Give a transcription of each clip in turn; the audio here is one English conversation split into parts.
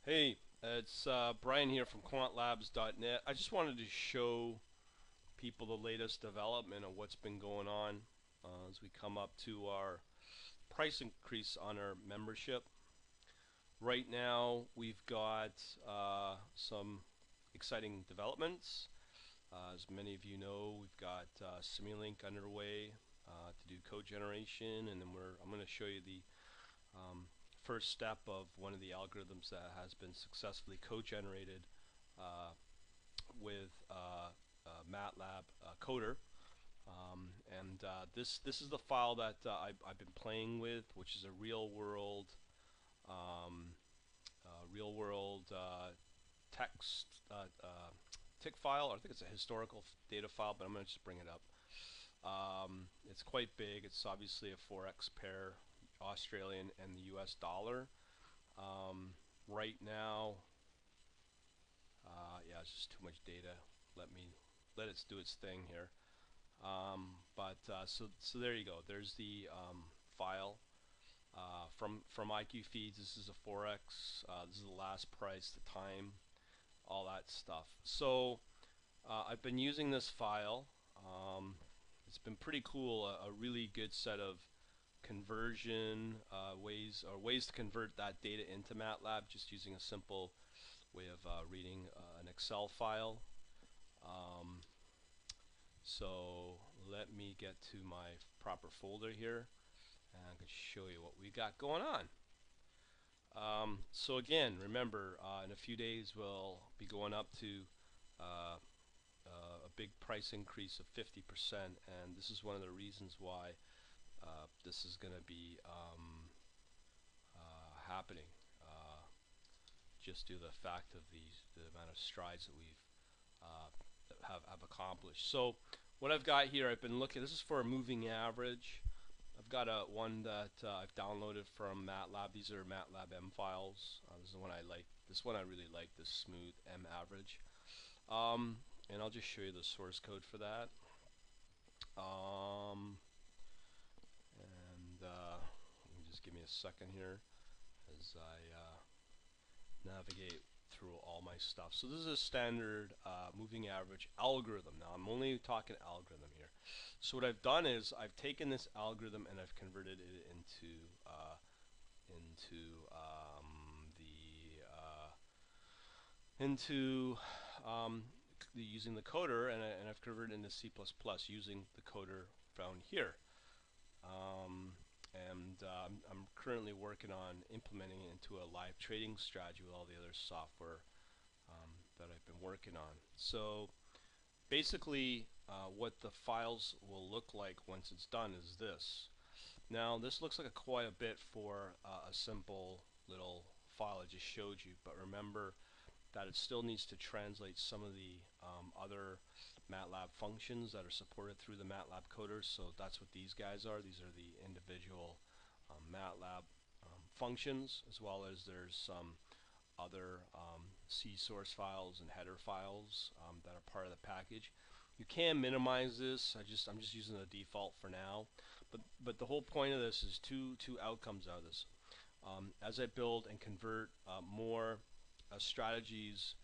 Hey, it's Brian here from quantlabs.net. I just wanted to show people the latest development of what's been going on as we come up to our price increase on our membership. Right now, we've got some exciting developments. As many of you know, we've got Simulink underway to do code generation, and then I'm going to show you the first step of one of the algorithms that has been successfully co-generated uh, with Matlab coder. And this is the file that I've been playing with, which is a um, real world text tick file. Or I think it's a historical data file, but I'm going to just bring it up. It's quite big. It's obviously a forex pair, Australian and the U.S. dollar. Right now, yeah, it's just too much data. Let it do its thing here. So there you go. There's the file from IQ feeds. This is a forex. This is the last price, the time, all that stuff. So I've been using this file. It's been pretty cool. A really good set of conversion ways to convert that data into Matlab, just using a simple way of reading an Excel file. So let me get to my proper folder here, and I can show you what we got going on. So again, remember, in a few days we'll be going up to uh, a big price increase of 50%, and this is one of the reasons why this is going to be happening, just due to the fact of the amount of strides that we've have accomplished. So what I've got here, I've been looking. This is for a moving average. I've got one that I've downloaded from Matlab. These are Matlab M files. This is the one I like. This one I really like. This smooth M average. And I'll just show you the source code for that. Just give me a second here as I navigate through all my stuff. So this is a standard moving average algorithm. Now I'm only talking algorithm here. So what I've done is I've taken this algorithm and I've converted it into using the coder, and I've converted it into C++ using the coder found here. I'm currently working on implementing it into a live trading strategy with all the other software that I've been working on. So basically, what the files will look like once it's done is this. Now, this looks like quite a bit for a simple little file I just showed you, but remember that it still needs to translate some of the other Matlab functions that are supported through the Matlab coders. So that's what these guys are. These are the individual Matlab functions, as well as there's some other C source files and header files that are part of the package. You can minimize this. I'm just using the default for now. But the whole point of this is two outcomes out of this. As I build and convert more strategies,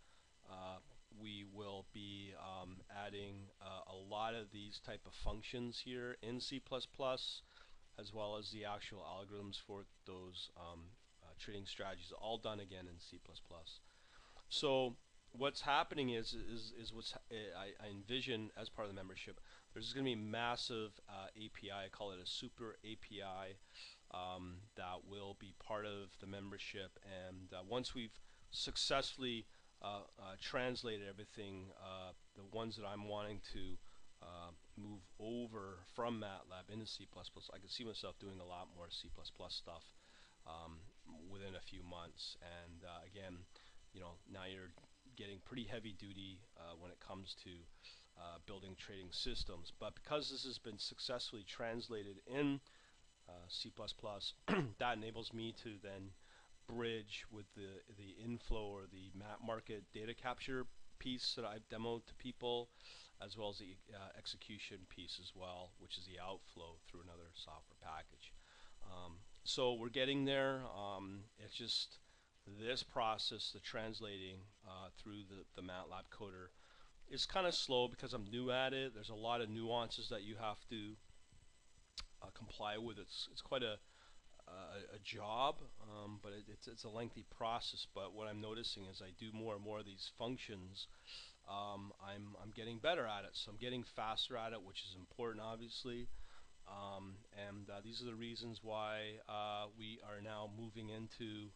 we will be adding a lot of these type of functions here in C++, as well as the actual algorithms for those trading strategies, all done again in C++. So what's happening is I envision as part of the membership, there's going to be massive API. I call it a super API that will be part of the membership. And once we've successfully translated everything, the ones that I'm wanting to move over from Matlab into C++, I can see myself doing a lot more C++ stuff within a few months. And again, now you're getting pretty heavy duty when it comes to building trading systems. But because this has been successfully translated in C++, that enables me to then bridge with the inflow or the market data capture piece that I've demoed to people, as well as the execution piece as well, which is the outflow through another software package. So we're getting there. It's just this process, the translating through the MATLAB coder, is kind of slow because I'm new at it. There's a lot of nuances that you have to comply with. It's quite a job, but it's a lengthy process. But what I'm noticing is I do more and more of these functions. I'm getting better at it, so I'm getting faster at it, which is important, obviously. And these are the reasons why we are now moving into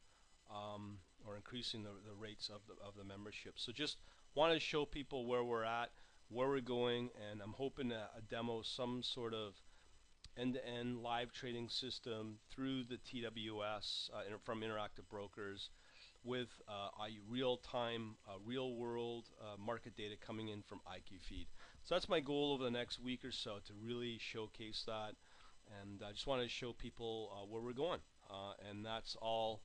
or increasing the rates of the membership. So just want to show people where we're at, where we're going, and I'm hoping to demo some sort of end-to-end live trading system through the TWS from Interactive Brokers with real-time, real-world market data coming in from IQ Feed. So that's my goal over the next week or so, to really showcase that. And I just want to show people where we're going. And that's all,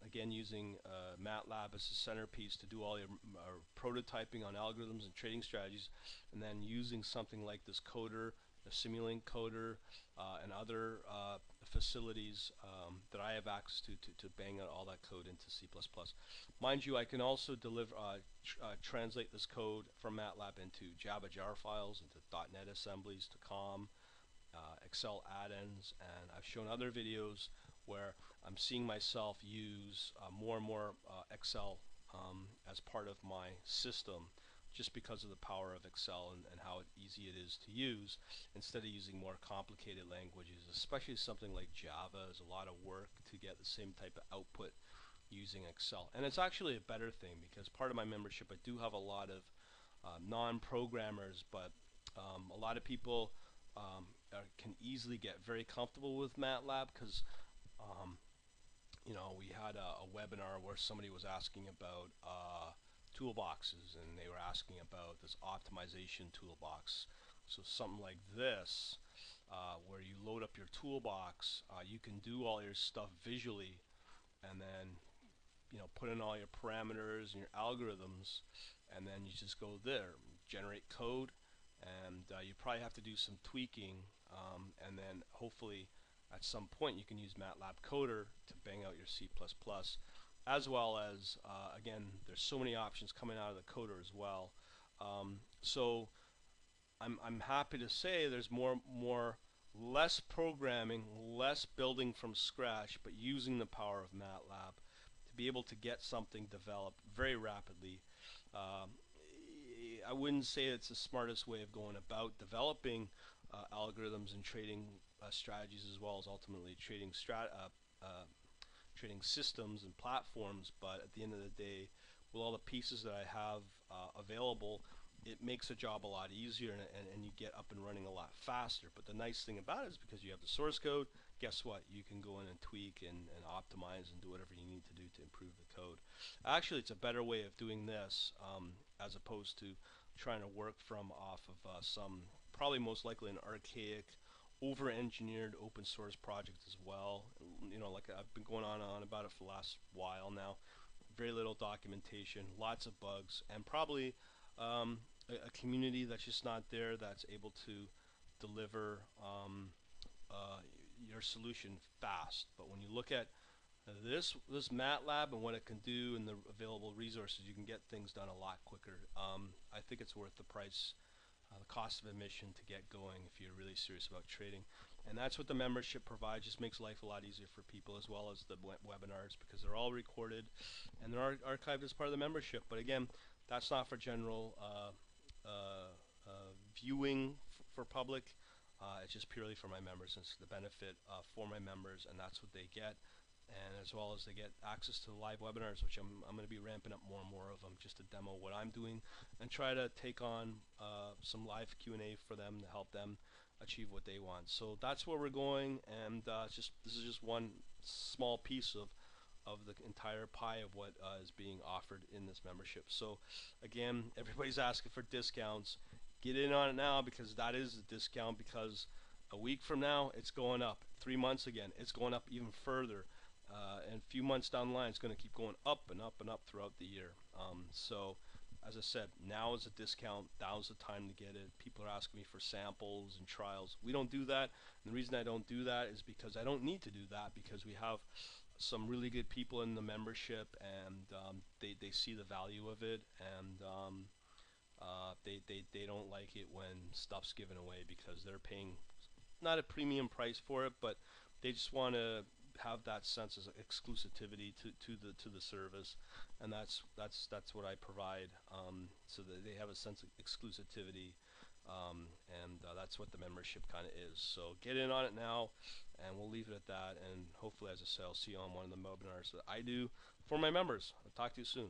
again, using Matlab as a centerpiece to do all your prototyping on algorithms and trading strategies, and then using something like this coder, the Simulink coder, and other facilities that I have access to bang out all that code into C++. Mind you, I can also deliver, translate this code from MATLAB into Java jar files, into .NET assemblies, to COM, Excel add-ins, and I've shown other videos where I'm seeing myself use more and more Excel as part of my system, just because of the power of Excel and how easy it is to use, instead of using more complicated languages. Especially something like Java is a lot of work to get the same type of output using Excel. And it's actually a better thing, because part of my membership, I do have a lot of non-programmers, but a lot of people can easily get very comfortable with MATLAB, because you know, we had a webinar where somebody was asking about toolboxes, and they were asking about this optimization toolbox. So something like this, where you load up your toolbox, you can do all your stuff visually, and then, you know, put in all your parameters and your algorithms, and then you just go there, generate code, and you probably have to do some tweaking, and then hopefully at some point you can use MATLAB coder to bang out your C++, as well as, again, there's so many options coming out of the coder as well. So I'm happy to say there's less programming, less building from scratch, but using the power of MATLAB to be able to get something developed very rapidly. I wouldn't say it's the smartest way of going about developing algorithms and trading strategies, as well as ultimately trading trading systems and platforms, but at the end of the day, with all the pieces that I have available, it makes the job a lot easier, and you get up and running a lot faster. But the nice thing about it is, because you have the source code, guess what? You can go in and tweak and optimize and do whatever you need to do to improve the code. Actually, it's a better way of doing this, as opposed to trying to work from off of some, probably most likely an archaic, over-engineered open source project as well. You know, like I've been going on about it for the last while now. Very little documentation, lots of bugs, and probably a community that's just not there that's able to deliver your solution fast. But when you look at this MATLAB and what it can do and the available resources, you can get things done a lot quicker. I think it's worth the price, the cost of admission to get going if you're really serious about trading. And that's what the membership provides. Just makes life a lot easier for people, as well as the webinars, because they're all recorded and they're archived as part of the membership. But again, that's not for general viewing for public. It's just purely for my members. It's the benefit for my members, and that's what they get. And as well as they get access to the live webinars, which I'm going to be ramping up more and more of them, just to demo what I'm doing and try to take on some live Q&A for them to help them achieve what they want. So that's where we're going, and this is just one small piece of the entire pie of what is being offered in this membership. So again, everybody's asking for discounts. Get in on it now, because that is a discount, because a week from now it's going up. 3 months again, it's going up even further. And a few months down the line, it's going to keep going up and up and up throughout the year. So, as I said, now is a discount. Now's the time to get it. People are asking me for samples and trials. We don't do that. And the reason I don't do that is because I don't need to do that, because we have some really good people in the membership, and they see the value of it, and they don't like it when stuff's given away because they're paying not a premium price for it, but they just want to have that sense of exclusivity to the service, and that's what I provide, so that they have a sense of exclusivity, and that's what the membership kind of is. So get in on it now, and we'll leave it at that. And hopefully, as I say, I'll see you on one of the webinars that I do for my members. I'll talk to you soon.